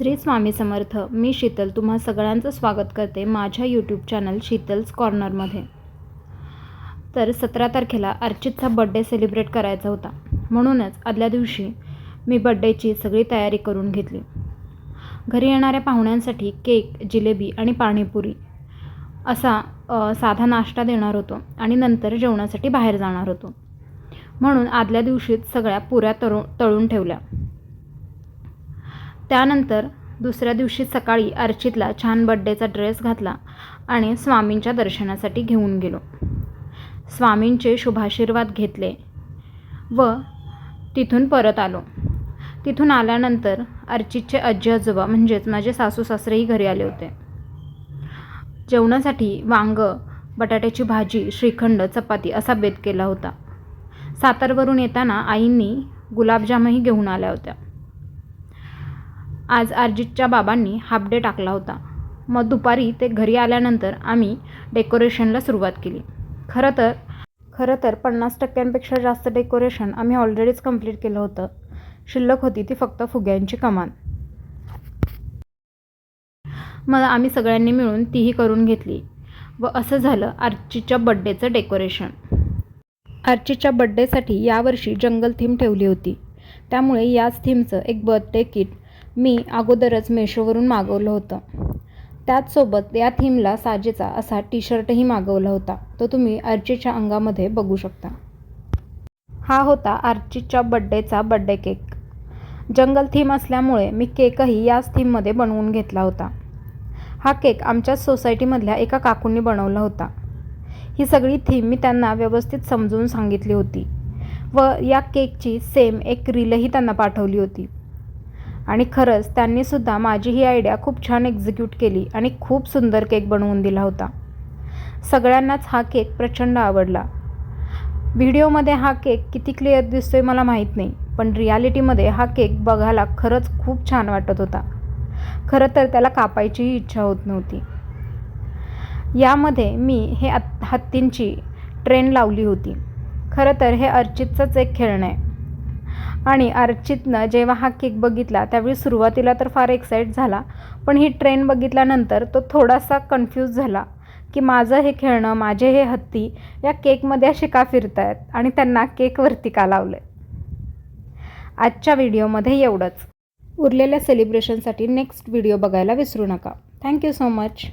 श्री स्वामी समर्थ. मी शीतल तुम्हा सगळ्यांचं स्वागत करते माझ्या यूट्यूब चॅनल शीतल्स कॉर्नरमध्ये. तर 17 तारखेला अर्चितचा बड्डे सेलिब्रेट करायचा होता, म्हणूनच आदल्या दिवशी मी बड्डेची सगळी तयारी करून घेतली. घरी येणाऱ्या पाहुण्यांसाठी केक, जिलेबी आणि पाणीपुरी असा साधा नाश्ता देणार होतो आणि नंतर जेवणासाठी बाहेर जाणार होतो. म्हणून आदल्या दिवशीच सगळ्या पुऱ्या तळून ठेवल्या. त्यानंतर दुसऱ्या दिवशी सकाळी अर्चितला छान बड्डेचा ड्रेस घातला आणि स्वामींच्या दर्शनासाठी घेऊन गेलो. स्वामींचे शुभाशीर्वाद घेतले व तिथून परत आलो. तिथून आल्यानंतर अर्चितचे आजी आजोबा म्हणजेच माझे सासू सासरेही घरी आले होते. जेवणासाठी वांग, बटाट्याची भाजी, श्रीखंड, चपाती असा बेत केला होता. सातारवरून येताना आईंनी गुलाबजामही घेऊन आल्या होत्या. आज अर्चितच्या बाबांनी हाफ डे टाकला होता. मग दुपारी ते घरी आल्यानंतर आम्ही डेकोरेशनला सुरुवात केली. खरं तर 50% जास्त डेकोरेशन आम्ही ऑलरेडीच कंप्लीट केलं होतं. शिल्लक होती ती फक्त फुग्यांची कमान. मग आम्ही सगळ्यांनी मिळून तीही करून घेतली व असं झालं अर्चितच्या बड्डेचं डेकोरेशन. अर्चितच्या बड्डेसाठी यावर्षी जंगल थीम ठेवली होती, त्यामुळे याच थीमचं एक बर्थडे किट मी अगोदरच मेशोवरून मागवलं होतं. त्याचसोबत या थीमला साजेचा असा टी-शर्टही मागवला होता. तो तुम्ही अर्चितच्या अंगामध्ये बघू शकता. हा होता अर्चितच्या बड्डेचा बड्डे केक. जंगल थीम असल्यामुळे मी केकही याच थीममध्ये बनवून घेतला होता. हा केक आमच्याच सोसायटीमधल्या एका काकूंनी बनवला होता. ही सगळी थीम मी त्यांना व्यवस्थित समजून सांगितली होती व या केकची सेम एक रीलही त्यांना पाठवली होती. आणि खरंच त्यांनीसुद्धा माझी ही आयडिया खूप छान एक्झिक्यूट केली आणि खूप सुंदर केक बनवून दिला होता. सगळ्यांनाच हा केक प्रचंड आवडला. व्हिडिओमध्ये हा केक किती क्लिअर दिसतोय मला माहीत नाही, पण रियालिटीमध्ये हा केक बघायला खरंच खूप छान वाटत होता. खरं तर त्याला कापायचीही इच्छा होत नव्हती. यामध्ये मी हे हत्तींची ट्रेन लावली होती. खरं तर हे अर्चितचंच एक खेळणं आहे आणि अर्चितनं जेव्हा हा केक बघितला त्यावेळी सुरुवातीला तर फार एक्साईट झाला, पण ही ट्रेन बघितल्यानंतर तो थोडासा कन्फ्यूज झाला की माझं हे खेळणं, माझे हे हत्ती या केकमध्ये असे का फिरत आहेत आणि त्यांना केकवरती का लावलं आहे. आजच्या व्हिडिओमध्ये एवढंच. उरलेल्या सेलिब्रेशनसाठी नेक्स्ट व्हिडिओ बघायला विसरू नका. Thank you so much.